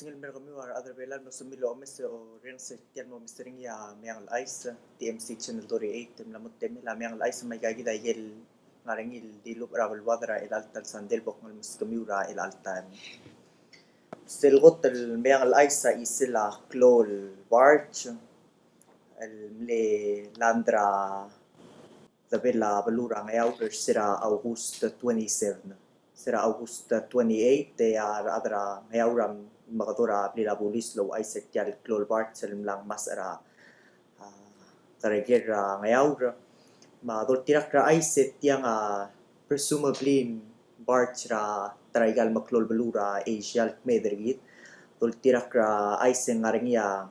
single mer kami war other belal no sumilo omes o ren sa tiyan mo mistering ya Meang Ice TMC channel 8 tem lamot tem la Meang Ice may gagi dahil ngarengil dilop ravel wadra el altal sandel bok mal mus kami ura el altan selgot el Meang Ice sa isla klol barge el le landra tabela balura ngayaw sira August 27 sira August 28 te adra ngayaw ram makadora plila bulis lo ay setyal klol bart selim lang mas ara kareger ngayaw ma tirak ra ay setyang presumably bart ra traigal maklol balura Asia medrigit tirak ra ay sengaringya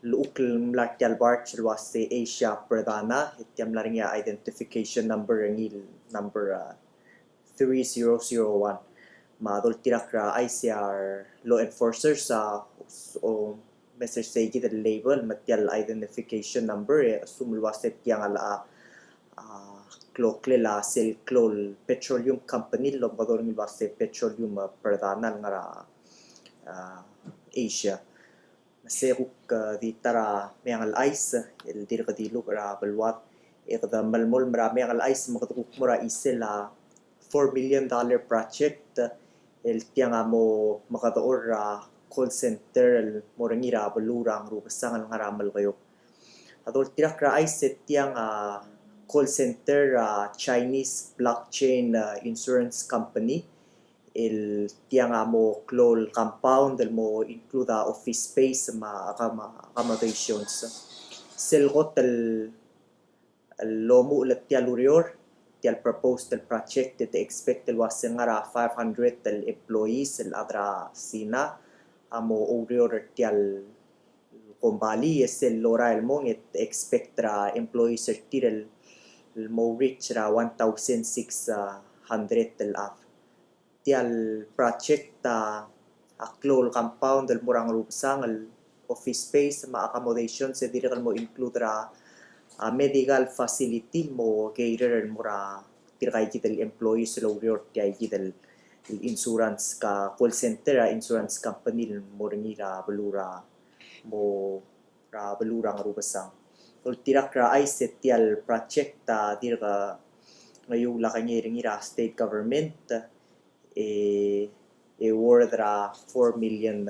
Local mlatyal bart se Asia Pradana ityam laringya identification number ngil number 3001 madol tirakra ICR law enforcers o message say kita label matyal identification number sumulwaset yang ala klokle la sel klol petroleum company lo bador ni waste petroleum Pradana ngara Asia Masiruk di tara Meang Ice el dir ka diluk ra balwat ekda malmol mra Meang Ice makatukuk mura isela $4 million project el tiang mo makataor ra call center el morangira balurang rubasang al ngaramal kayo atol tirak ra Ice tiang call center Chinese blockchain insurance company el tiang mo klol compound el mo include office space ma accommodations selgot el lomu ulit tialurior tial proposed el project it expect el wasengara 500 el employees el adra sina amo urior tial kombali es el lora el mong it expect ra employees el mo reach ra 1,600 el tial project klol compound el murang rubsang el office space ma accommodation se direk mo include ra medical facility mo cater el mura tirkay kita el employees lo urior tiay kita el insurance ka call center insurance company mo ringira balura mo ra balura nga rubsang tol tirak ra ay setial project dirka ngayon lakanya ringira state government worth ra $4 million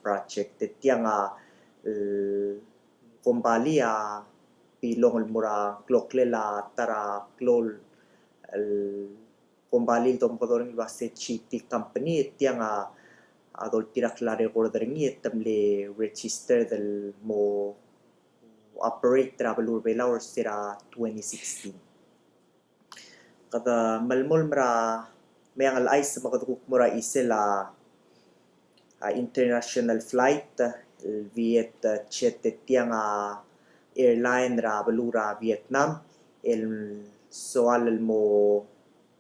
project tiang kumbali pilong el mura klokle la tara klol el kumbali tom podorong base chiti company tiang adol tirak la recorder ngi tamle register del mo operate travelur bela or sira 2016 kada malmol mra Meang Ice makatukuk mura isela international flight Viet Jet tiang airline ra balura Vietnam el soal el mo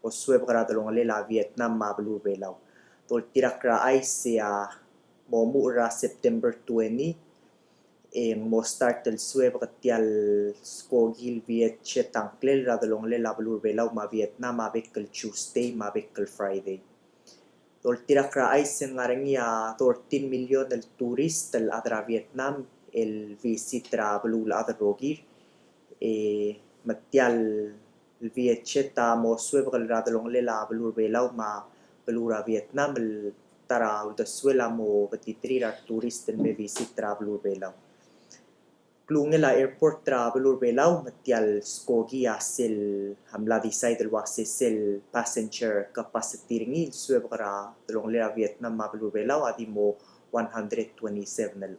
osweb kara dalong lela Vietnam ma balur belaw tol tirak ra Ice mo mura September 20 mo start el sweb katial skogil Viet Jet angklel ra dalong lela balur belaw ma Vietnam ma bekel Tuesday ma bekel Friday tol tirak ra Ice ngarengi 13 million el tourist el adra Vietnam el visit ra balula adra rogir matial el Viet Jet mo sweb kal ra dalong lela balur belaw ma balura Vietnam el tara ulda swela mo batitri ra tourist el me visit ra balur belaw Klungela airport tra balur belaw matial skogi asel hamla decide el wase sel passenger capacity ringi sweb kara dalong lera Vietnam ma balur belaw adi mo 127 el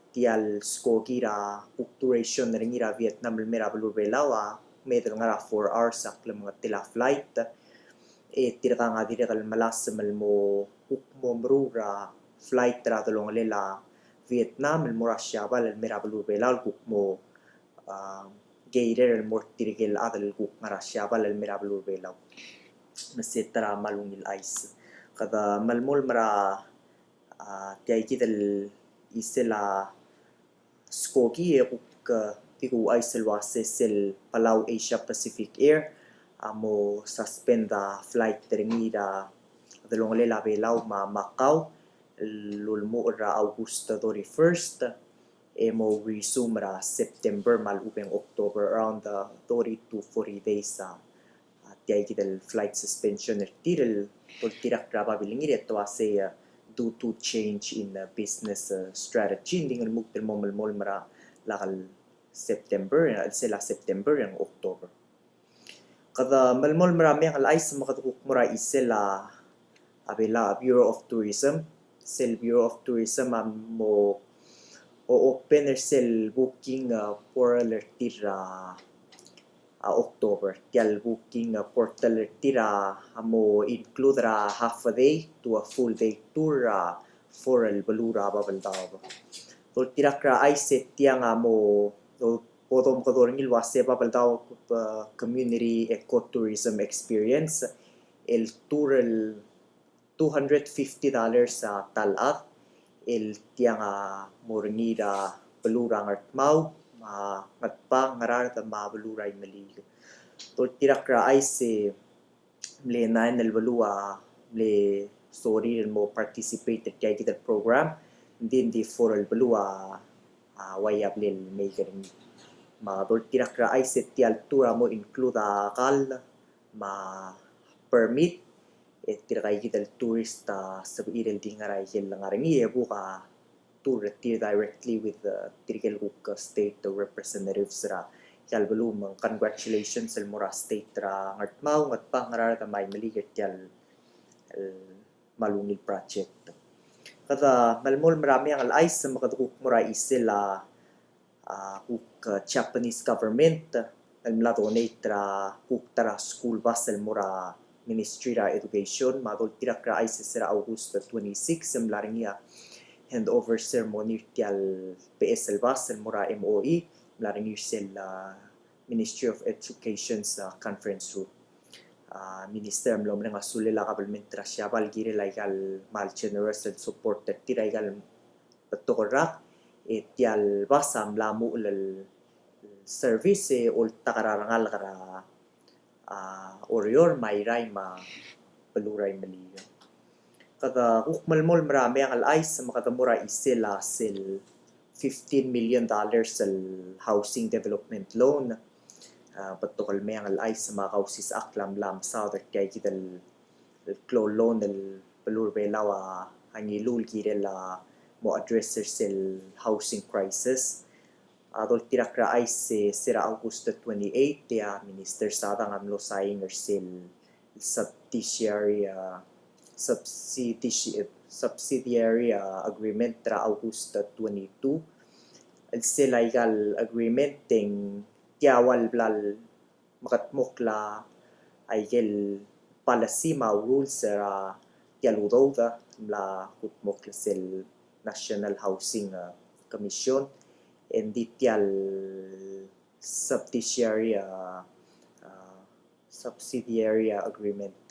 tial skogi ra book duration ringi ra Vietnam el mera balur belaw medel ngara 4 hours aklam mga tila flight tirka nga direk el malasam el mo mo mrura flight tra dalong lela Vietnam el Morasya bal el mera balur belal kuk mo geirer el mortirigel adal kuk marasya bal el mera balur belaw mesetra malungil ice kada malmol mara tiay kita el isela skogi kuk tiku ice el wase sel Palau Asia Pacific Air amo suspend flight termira dalong lela belaw ma Macau lulmo ra Augusto 31st mo resume ra September mal upeng October around 30 to 40 days sa tiay kidal flight suspension tiril tirak ra babiling ito ase due to change in business strategy dengan muktil mo malmol mara lakal September sila September yang October kada malmol marami ang alay sa makatukok mura isela abela Bureau of Tourism sel Bureau of Tourism mo o open sel booking for tira October tial booking portal tira mo include ra half a day to a full day tour for el balura babaldaw to tira kra ay set tiang mo potom kadorong ilwase babaldaw community ecotourism experience el tour el $250 sa talat el tiang morngira balura ngartmaw matpa ngarar ta mabaluray malig to tirakra ay se mle nine el balua mle sorry mo participate kay kita program din di for el balua wayab lel may garing ma to tirakra ay se ti altura mo include kal ma permit tirakay kita tourist sa irel dingaray hel ngarangi buka tour directly with the Tirigel state representatives ra yalbalum congratulations sa mura state ra ngartmaw ngat pangarar ta may maligat yal malungil project kada malmol marami ang alay sa makatukok mura isila kuk Japanese government almla donate ra kuk tara school bus al mura Ministry ra Education madol tirak ra ay sira August 26 mlaringia handover ceremony tial PSL bus el mura MOE mlaringir sel Ministry of Education sa conference room minister mlom nga sulila kabelment rasya balgire laigal mal generous and support tiraigal patokora tial basam lamu lel service ul takararangal kara orior mayray ma peluray maliyo kada hukmalmol marami ang alay sa makatamura isila sil $15 million sa housing development loan patukal may ang alay sa mga kausis aklam lam sa kay kita clo loan del pelur belawa angilul kirel mo addresser sil housing crisis adol tirakra ay sira August 28 ya minister sada ngamlo saying sil subsidiary agreement tra August 22 sila legal agreement ting tiawal blal makatmokla ay gel policy ma rules ra tialudaw da la kutmokla sel National Housing Commission and detail subsidiary agreement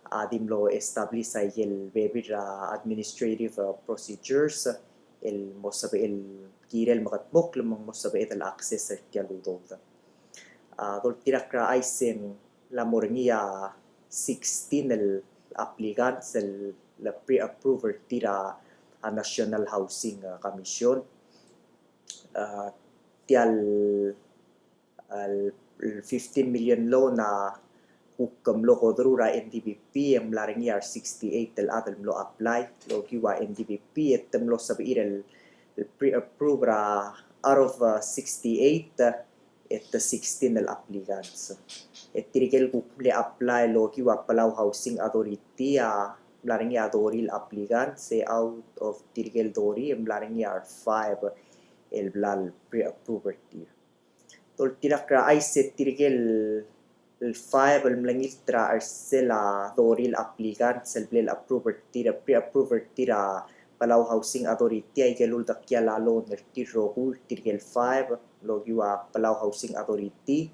adimlo establish ay el bebira administrative procedures el mosabe el kirel makatbok lamang mosabe el access at yaludo dol tirakra ay sen la morngia 16 el applicants el la pre-approver tira a National Housing Commission tial 15 million loan na hukum lo kodrura NDBP ang laring year 68 tel atal lo apply lo kiwa NDBP et temlo sabi el pre-approve ra out of 68 et 16 el applicants et tirigel kumple apply lo kiwa Palau Housing Authority laring year doril applicants se out of tirigel dori ang laring year 5 el blal pre-approver tier tol tirakra ay set tirigel el 5 el mlangil tra arsela doril applicant selblel approver tira pre-approver tira Palau Housing Authority ay gelul dakya lalo nertiro hul tirigel 5 logiwa Palau Housing Authority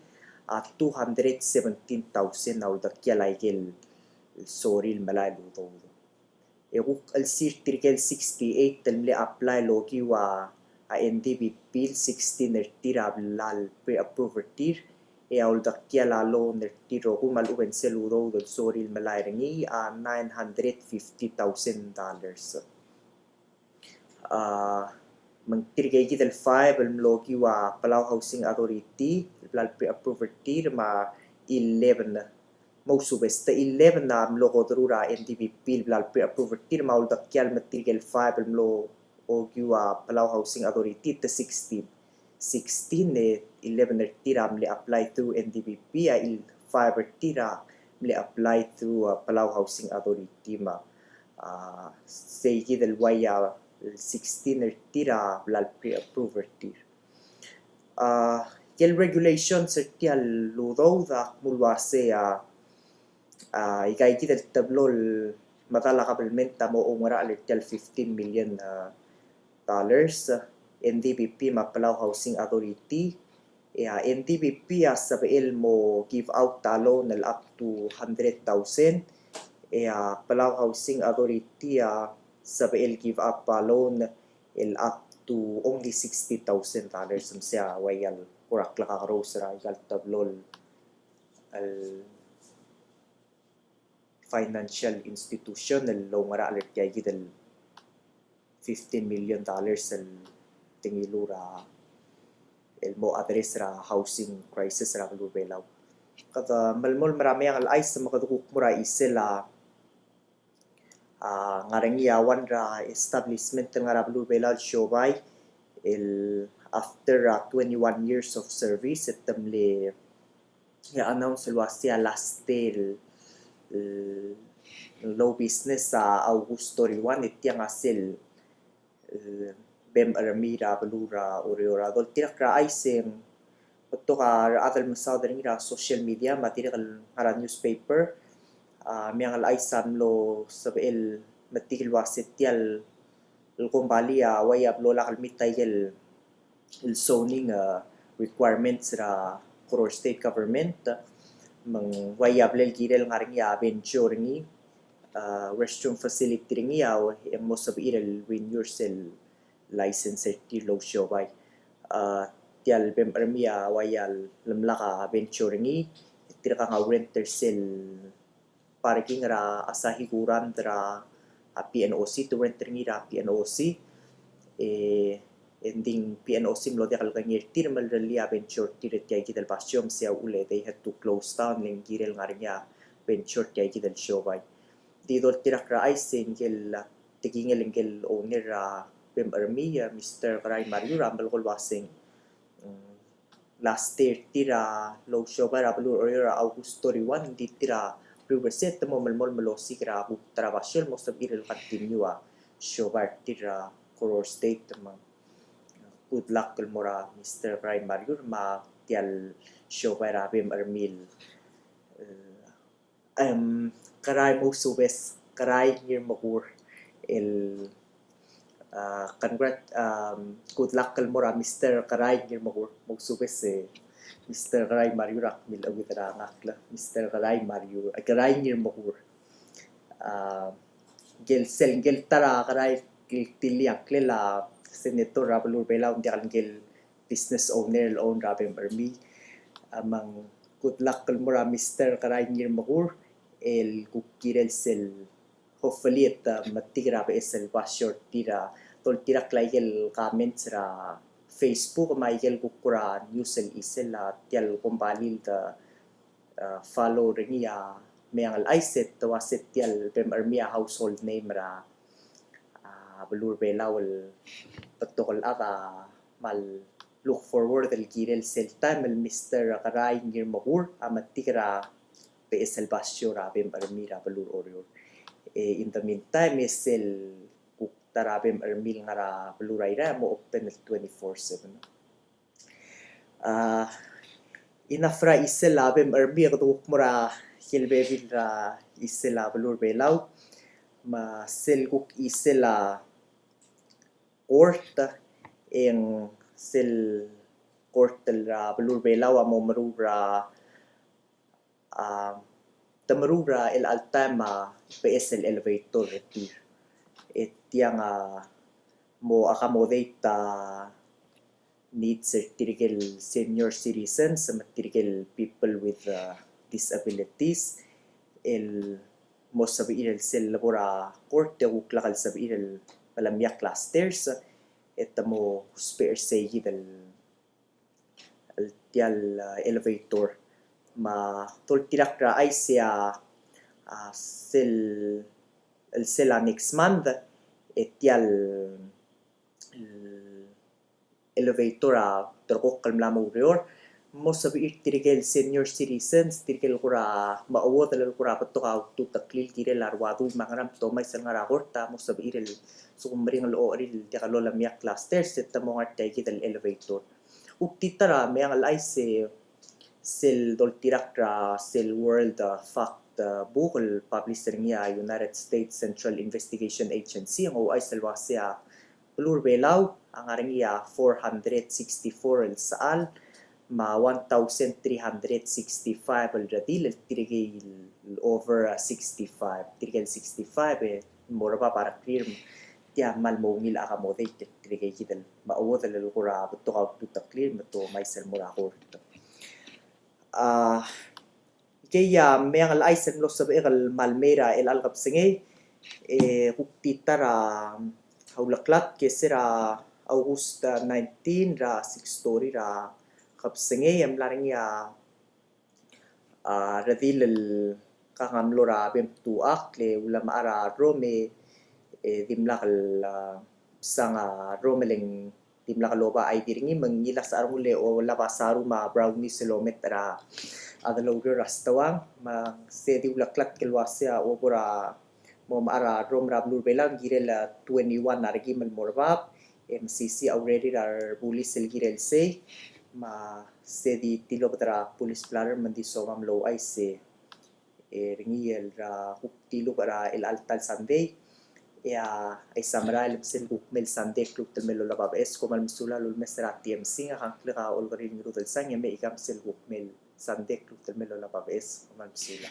at 217,000 na dakya laigel soril malay luto Euk al-sir tirigel 68 telmle apply logiwa NDBP 16 nertira lal pre-approver tir Eaul dakkia lalo nertiro kumal uben seludo del soril malairangi a $950,000. Mengtirgay del 5 mlogi wa Palau Housing Authority blal pre-approval ma 11 Mausubes ta 11 na mloko drura NDPP blal pre-approval ma uldakyal matirgel 5 mlo ogi wa Palau Housing Authority ta 16 11 tira mli apply through NDPP il 5 tira mli apply through Palau Housing Authority ma segi del waya 16 tira blal pre-approval tir el regulations tial ludo da mulwase ikay del tablol matala kabelmenta mo umara tial $15 million NDPP ma Palau Housing Authority NDPP sabail mo give out talon up to 100,000 Palau Housing Authority sabail give up loan up to only $60,000 siya wayal kurak lakaros ra igal tablol al financial institution lo ngara alit kay gidel $15 million al tingilura el mo address ra housing crisis ra lubelaw kada malmol marami ang alay sa makadukuk mura isela ngarangiyawan ra establishment ng nga lubelaw showbay el after 21 years of service etamli announce luasya last day low business sa Augusto Riwan ityang asil bem aramira balura uriora dol tirakra aising to ka adal masaw din ra social media material ara newspaper miang al aisam lo sabel matigil wasetial kumbali wayab lola kalmitay el zoning requirements ra for state government mang wayab lel girel ngaring venture ni restroom facility ringi mo sabir el win yourself license ti low show by tial bem armia wayal lamlaka venture ringi tira ka renter cell parking ra asahiguran tra PNOC to renter ringi ra PNOC ending PNOC mlo de kalgangir tir malrelia venture tir ti ay kidal pasyom sia ule they had to close down ling girel ngaringa venture ti ay kidal show by dito tirakra ay single tigingel ingel owner Bem Army Mr. Karay Mario Rambal Kolwasing last year tira low show para blue or Augusto Riwan di tira reset mo malmol malosi kra trabasyon mo sa irel continue show bar tira Color State ma good luck mora Mr. Karay Mario ma tial show para Bem Army Karay mo subes Karay ngir magur el good luck kalmora Mr. Karay ngir magsubes Mr. Karay Mario rak mil awitra ngakla Mr. Karay Mario Karay ngir magur gel tara Karay tiliak lela senator Rabulur Belaw diyan gel business owner own Rabem Army amang good luck kalmora Mr. Karay ngir magur el kukirel sel hopefully matigra pa esel pasyor tira tol tirak laigel comments ra Facebook maigel kukura news el isel tial kumbalil da follow ringia meang al aiset tawaset tial Bem Army household name ra Balur Belawal patokol mal look forward el girel sel time el Mr. Karay ngir magur amatigra pa esel pasyor ra Bem Army ra Balur Orior in the meantime esel tarabem ermil ngara peluraira mo open 24/7 inafra isela bem ermi kaduk mura hilbevil ra isela pelur belaw ma selguk isela court en sel court ra pelur belaw mo marura tamarura el altama PSL elevator retir tiang mo accommodate needs tirigel senior citizens tirigel people with disabilities el mo sabiir el sel labora corte uklakal sabiir el palamya clusters etamo spare say del tial elevator ma toltirak ra ay siya sel el sela next month etial elevator trokok kalmlamo urior mo sabiir tirigel senior citizens tirigel kura maawod el kura patoka tu taklil tirel arwadu manganam to may sal ngara korta mo sabiir el sukumring el oril tikalola miyak clusters etamo ngartay kital elevator uktitara Meang alay sel doltirakra sel world fact bukol publisher niya United States Central Investigation Agency ang OI salwasya Pelur Belau ang aring iya 464 el saal ma 1,365 el radil el tirigil over 65 tirigil 65 mora pa para clear tiya malmongil akamode tirigil kidal maawod el kura beto ka tu clear beto maisel mora korto kaya Meang alay sen lo sabi el malmera el algab singay huktitara haulaklat kesera August 19 ra 6 story ra kapsengay am laring ya radil el kakamlo ra bem tuak le ulama ara rome dimlak el sanga romeleng dimlak loba ay diringi mangila sa arule o laba saru ma brownie kilometer adalo rastawang ma sedi ulaklat kelwasya obora mo maara rom rablu belang girel 21 nargi mal morbab MCC already ar pulis el girel say ma sedi tilo patra pulis planner mandi somam low ay se ringi el ra tilo para el altal sunday ay samra el sen mel sunday club tel melo labab es como al misula lul mesra TMC ang klika olgarin rudel sang me ikam sel mel sunday club tel melo labab es como al misula